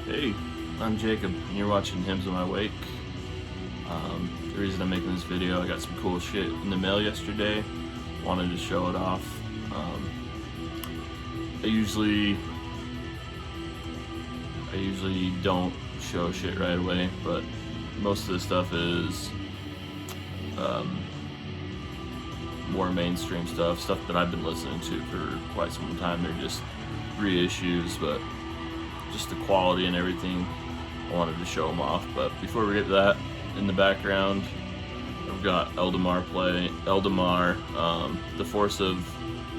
Hey, I'm Jacob, and you're watching Hymns of My Wake. The reason I'm making this video, I got some cool shit in the mail yesterday. Wanted to show it off. I usually don't show shit right away, but most of the stuff is more mainstream stuff that I've been listening to for quite some time. They're just reissues, but just the quality and everything, I wanted to show them off. But before we get to that, in the background, I've got Eldamar, The Force of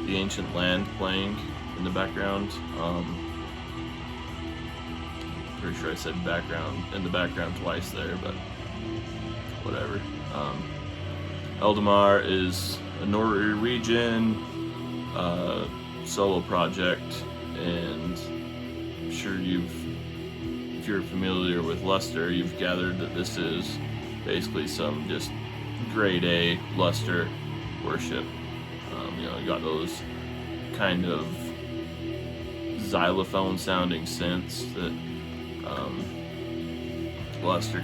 the Ancient Land playing in the background. Pretty sure I said in the background twice there, but whatever. Eldamar is a Norwegian solo project, and I'm sure if you're familiar with Luster, you've gathered that this is basically some just grade A Luster worship. You got those kind of xylophone sounding synths that Luster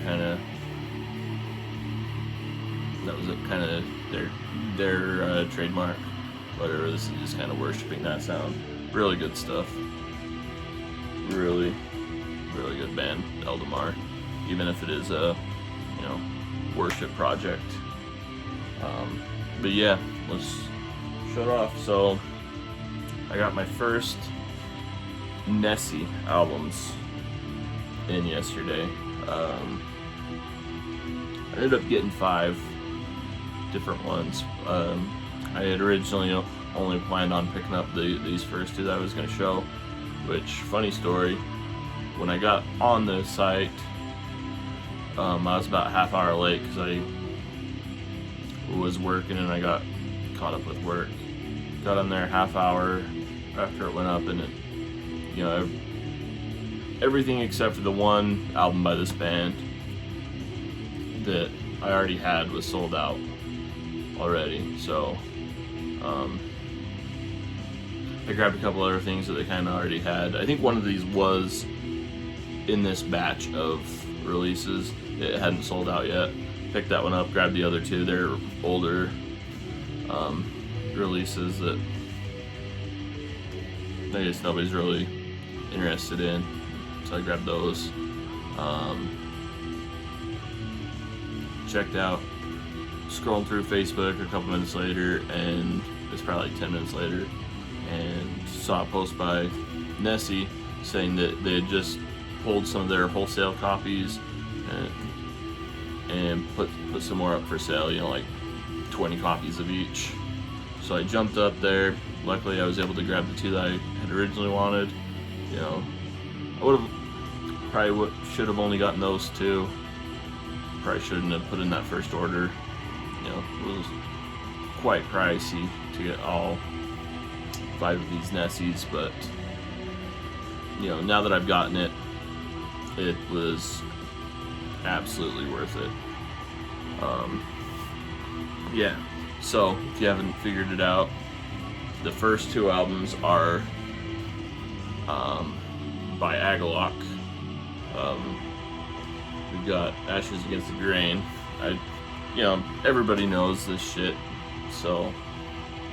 that was kind of their trademark. Whatever, this is just kind of worshiping that sound. Really good stuff. Really good band, Eldamar, even if it is a worship project. But yeah, let's show it off. So I got my first NESI albums in yesterday. I ended up getting 5 different ones. I had originally only planned on picking up these first 2 that I was going to show, which, funny story, when I got on the site, I was about a half hour late because I was working and I got caught up with work. Got on there a half hour after it went up, and it, everything except for the one album by this band that I already had was sold out already. So I grabbed a couple other things that they kind of already had. I think one of these was in this batch of releases. It hadn't sold out yet. Picked that one up, grabbed the other 2. They're older releases that I guess nobody's really interested in, so I grabbed those. Checked out, scrolling through Facebook a couple minutes later, and it's probably like 10 minutes later, and saw a post by NESI saying that they had just pulled some of their wholesale copies and put some more up for sale, like 20 copies of each. So I jumped up there. Luckily I was able to grab the 2 that I had originally wanted. I should have only gotten those 2. Probably shouldn't have put in that first order. It was quite pricey to get all 5 of these NESIs, but now that I've gotten it, it was absolutely worth it. Yeah, so if you haven't figured it out, the first 2 albums are by Agalloch. We've got Ashes Against the Grain. Everybody knows this shit, so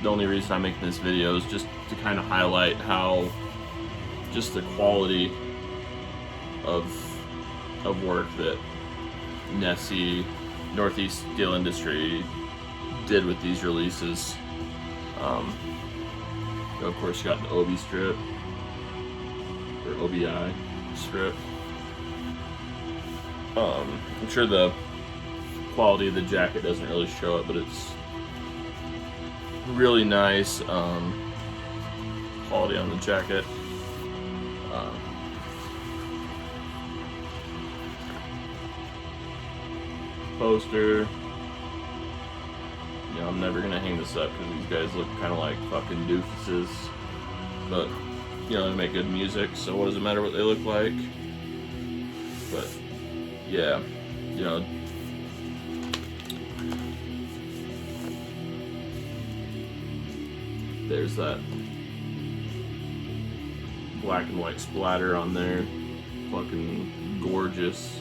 the only reason I'm making this video is just to kind of highlight how just the quality of work that NESI, Northeast Steel Industry, did with these releases. Of course, you got the OB strip, or OBI strip. I'm sure the quality of the jacket doesn't really show it, but it's really nice quality on the jacket. Poster. I'm never gonna hang this up because these guys look kind of like fucking doofuses, but they make good music, so what does it matter what they look like? But yeah, there's that black and white splatter on there. fucking gorgeous.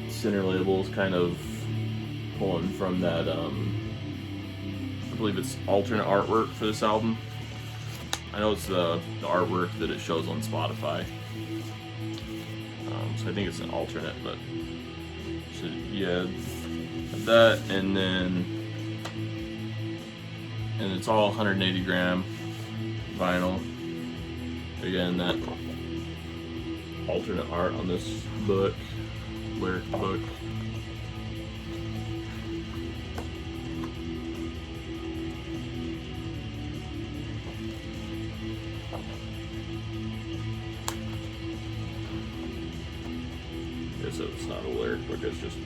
Center label is kind of pulling from that, I believe it's alternate artwork for this album. I know it's the artwork that it shows on Spotify. So I think it's an alternate, but so yeah, that, and it's all 180 gram vinyl. Again, that alternate art on this book, lyric book. So it's not a lyric book, it's just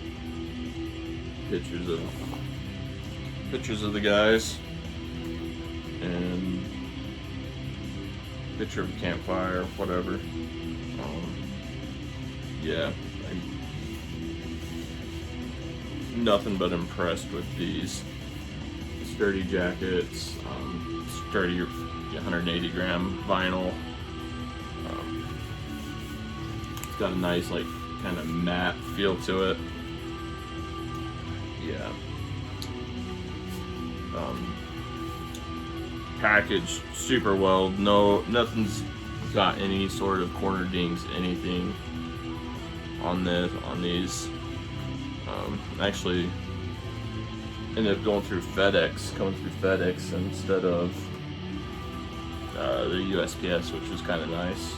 pictures of the guys and picture of a campfire, whatever. Yeah, I'm nothing but impressed with these sturdy jackets, sturdy 180 gram vinyl. It's got a nice, like, kind of matte feel to it. Yeah. Packaged super well. Nothing's got any sort of corner dings, anything on these. Actually ended up coming through FedEx instead of the USPS, which was kind of nice,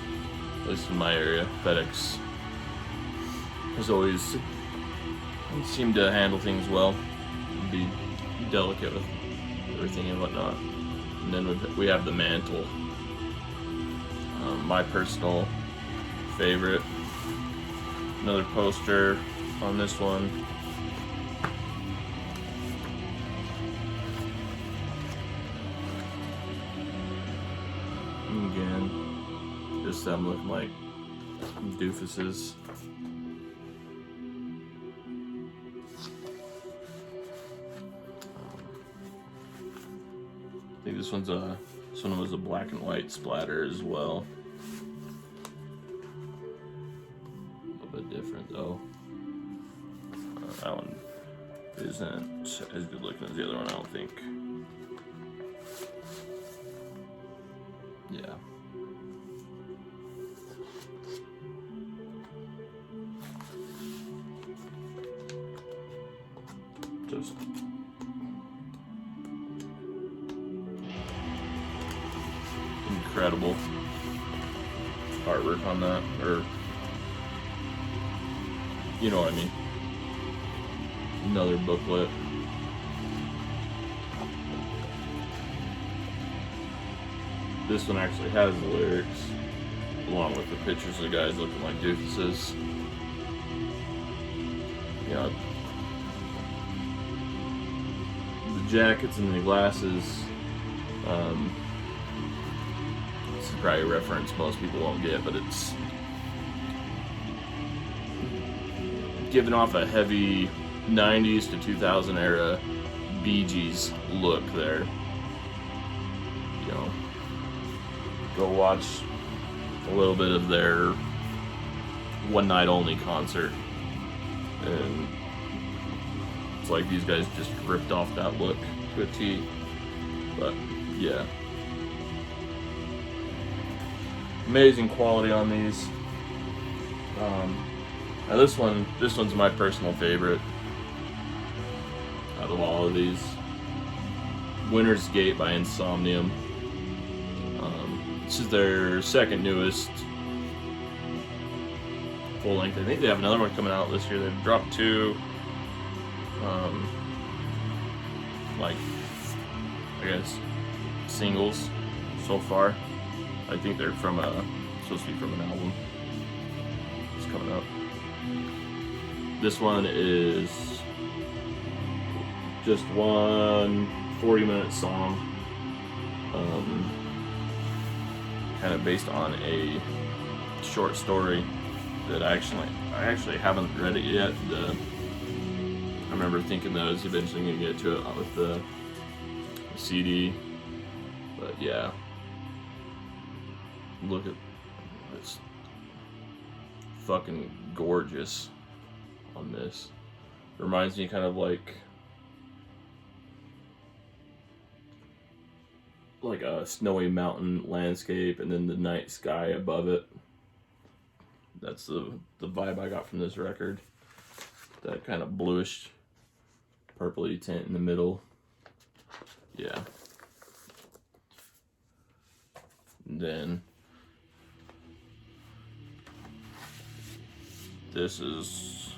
at least in my area. FedEx has always seemed to handle things well, and be delicate with everything and whatnot. And then we have the mantle, my personal favorite. Another poster on this one. And again, just them looking like doofuses. I think this one was a black and white splatter as well. A little bit different though. That one isn't as good looking as the other one, I don't think. Yeah. Just incredible artwork on that, or you know what I mean. Another booklet. This one actually has the lyrics, along with the pictures of the guys looking like doofuses. You know, the jackets and the glasses. This is probably a reference most people won't get, but it's giving off a heavy 90s to 2000 era Bee Gees look there. You know, go watch a little bit of their One Night Only concert, and it's like these guys just ripped off that look to a T. But yeah, amazing quality on these. Now this one's my personal favorite out of all of these. Winter's Gate by Insomnium. This is their second newest full length. I think they have another one coming out this year. They've dropped two, like, I guess, singles so far. I think they're supposed to be from an album. It's coming up. This one is just one 40-minute song, kind of based on a short story that I actually haven't read it yet. I remember thinking that I was eventually going to get to it with the CD, But yeah, look at it's fucking gorgeous on this. Reminds me kind of like a snowy mountain landscape and then the night sky above it. That's the vibe I got from this record. That kind of bluish purpley tint in the middle. Yeah. And then this is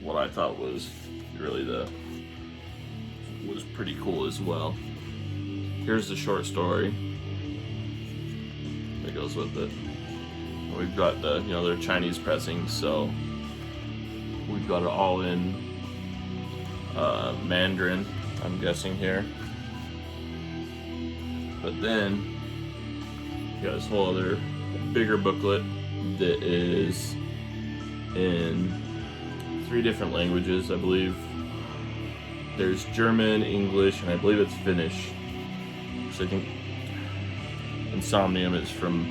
what I thought was really was pretty cool as well. Here's the short story that goes with it. We've got the, they're Chinese pressings, so we've got it all in Mandarin, I'm guessing here. But then you got this whole other bigger booklet that is in 3 different languages, I believe. There's German, English, and I believe it's Finnish. So I think Insomnium is from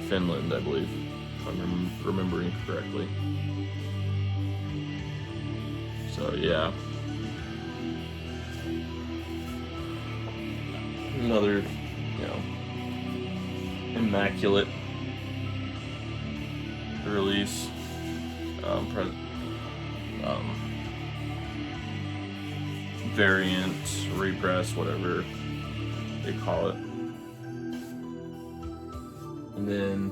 Finland, I believe, if I'm remembering correctly. So yeah, another, immaculate release. Variant, repress, whatever they call it. And then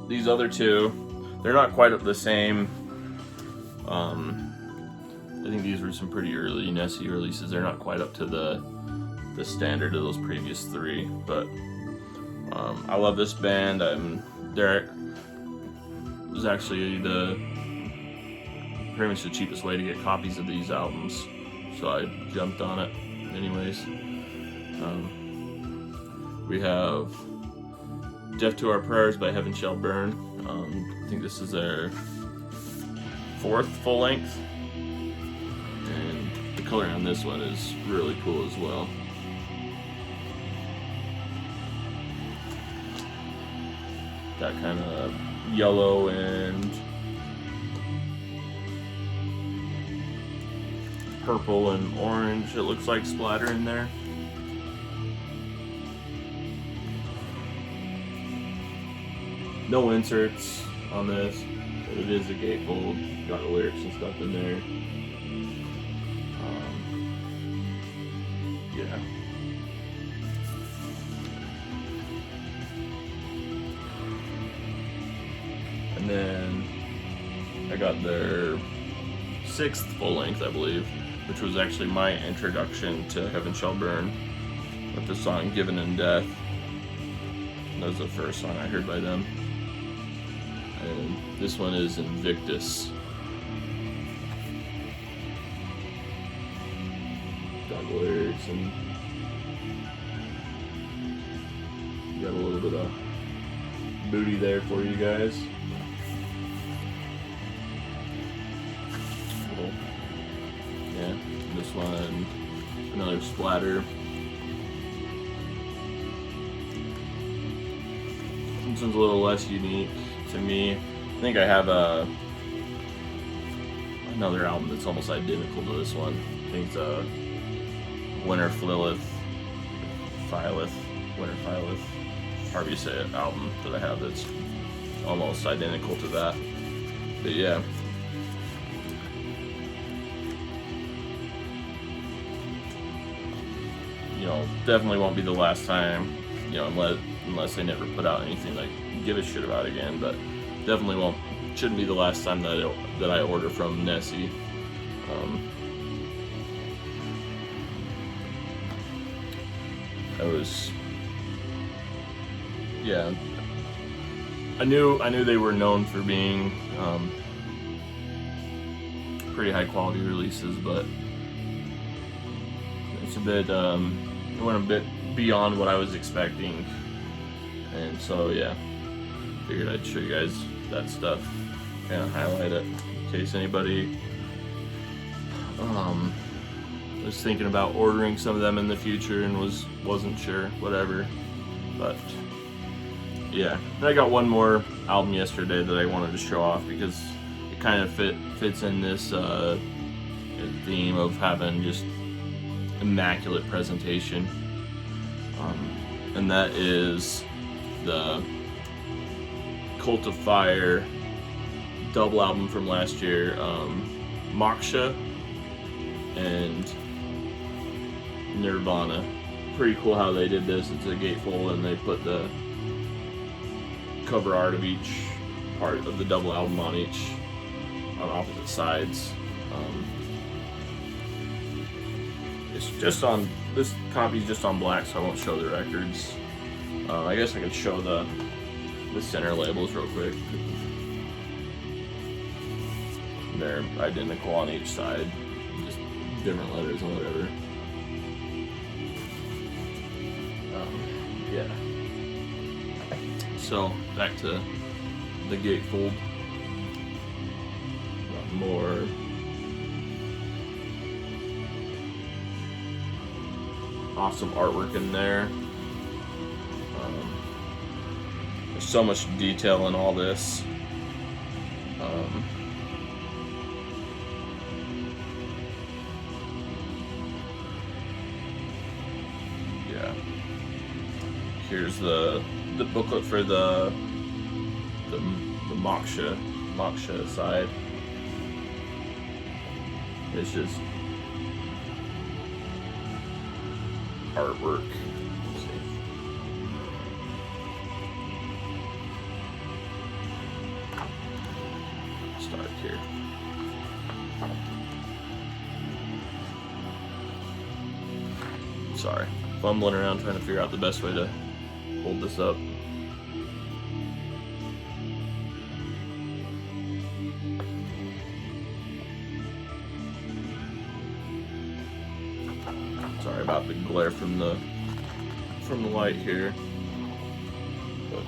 these other 2, they're not quite the same. I think these were some pretty early NESI releases. They're not quite up to the standard of those previous 3, but I love this band. It was actually pretty much the cheapest way to get copies of these albums, so I jumped on it anyways. We have Deaf to Our Prayers by Heaven Shall Burn. I think this is their 4th full length, and the coloring on this one is really cool as well. Got kind of yellow and purple and orange, it looks like, splatter in there. No inserts on this, but it is a gatefold. Got the lyrics and stuff in there. Yeah. And then I got their 6th full length, I believe, which was actually my introduction to Heaven Shall Burn, with the song Given in Death. That was the first song I heard by them. And this one is Invictus. Got lyrics and got a little bit of booty there for you guys. Cool. Yeah, this one, another splatter. This one's a little less unique to me. I think I have another album that's almost identical to this one. I think it's Winter Philith, however you say it, album that I have that's almost identical to that. But yeah. Definitely won't be the last time, unless they never put out anything like give a shit about again, but definitely shouldn't be the last time that I order from NESI. I knew they were known for being pretty high quality releases, but it's it went a bit beyond what I was expecting, and so yeah, figured I'd show you guys that stuff, kind of highlight it in case anybody was thinking about ordering some of them in the future and wasn't sure, whatever. But yeah, and I got one more album yesterday that I wanted to show off because it kind of fits in this theme of having just immaculate presentation, and that is the Cultifier double album from last year, Moksha and Nirvana. Pretty cool how they did this. It's a gatefold and they put the cover art of each part of the double album on opposite sides. It's just on, this copy's just on black, so I won't show the records. I guess I could show the center labels real quick. They're identical on each side, just different letters and whatever. Yeah. So back to the gatefold. Got more awesome artwork in there. There's so much detail in all this. Yeah. Here's the booklet for the Moksha side. It's just artwork. Let's see. Start here. Sorry, fumbling around trying to figure out the best way to hold this up. Sorry about the glare from the light here. But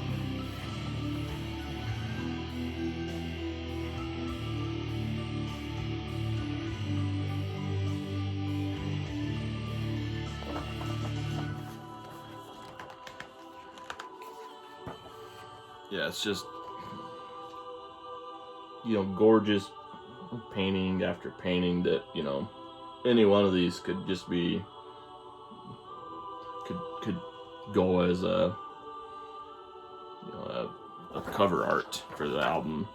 yeah, it's just, gorgeous painting after painting that, any one of these could just be, could go as a cover art for the album,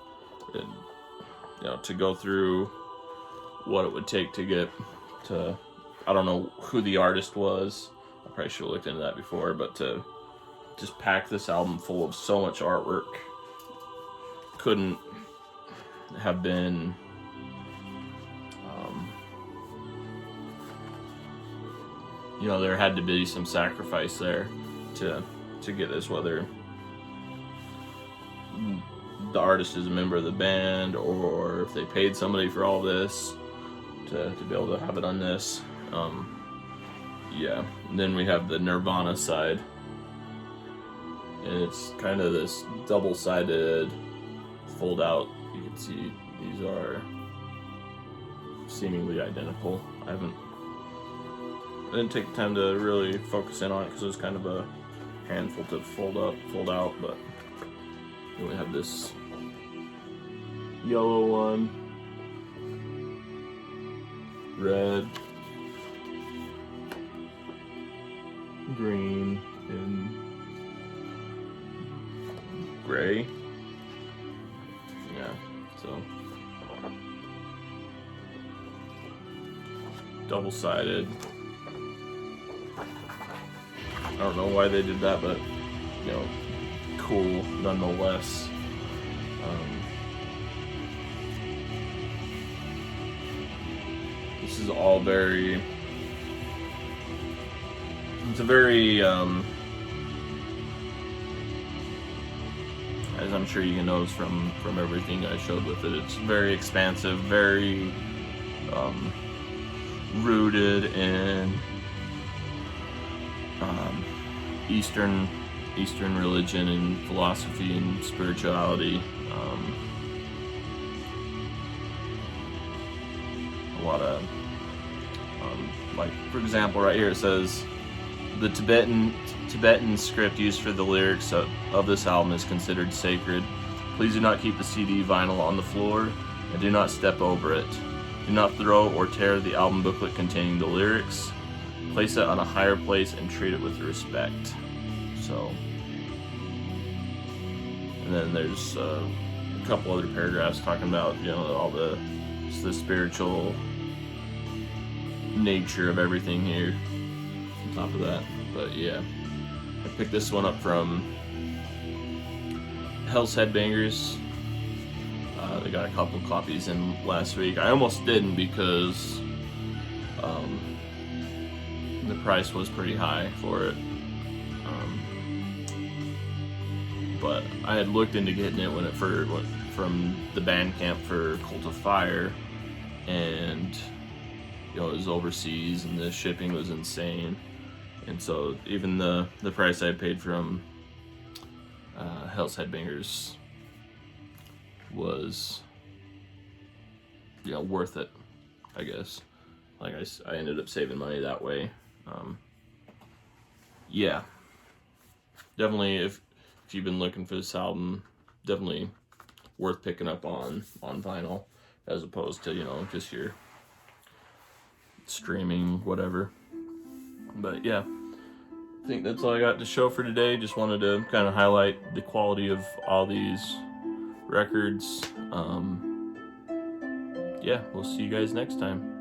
and to go through what it would take to get to, I don't know who the artist was, I probably should have looked into that before, but to just pack this album full of so much artwork couldn't have been there had to be some sacrifice there to get this, whether the artist is a member of the band or if they paid somebody for all this to be able to have it on this. Yeah, and then we have the Nirvana side, and it's kind of this double-sided fold out. You can see these are seemingly identical. I didn't take the time to really focus in on it because it was kind of a handful to fold out, but then we have this yellow one, red, green, and gray. Yeah, so double-sided. I don't know why they did that, but cool nonetheless. This is all very. It's a very, as I'm sure you can notice from everything I showed with it, it's very expansive, very rooted in Eastern religion and philosophy and spirituality. A Like for example, right here it says the Tibetan script used for the lyrics of this album is considered sacred. Please do not keep the CD vinyl on the floor, and do not step over it. Do not throw or tear the album booklet containing the lyrics. Place it on a higher place and treat it with respect. So, and then there's a couple other paragraphs talking about, you know, all the spiritual nature of everything here on top of that. But yeah, I picked this one up from Hell's Headbangers. They got a couple copies in last week. I almost didn't because the price was pretty high for it. But I had looked into getting it when it first went from the Bandcamp for Cultifier, and you know, it was overseas and the shipping was insane. And so even the price I paid from Hell's Headbangers was, you know, worth it, I guess. Like I ended up saving money that way. Yeah, definitely if you've been looking for this album, definitely worth picking up on vinyl as opposed to, you know, just your streaming whatever. But yeah, I think that's all I got to show for today. Just wanted to kind of highlight the quality of all these records. Yeah, we'll see you guys next time.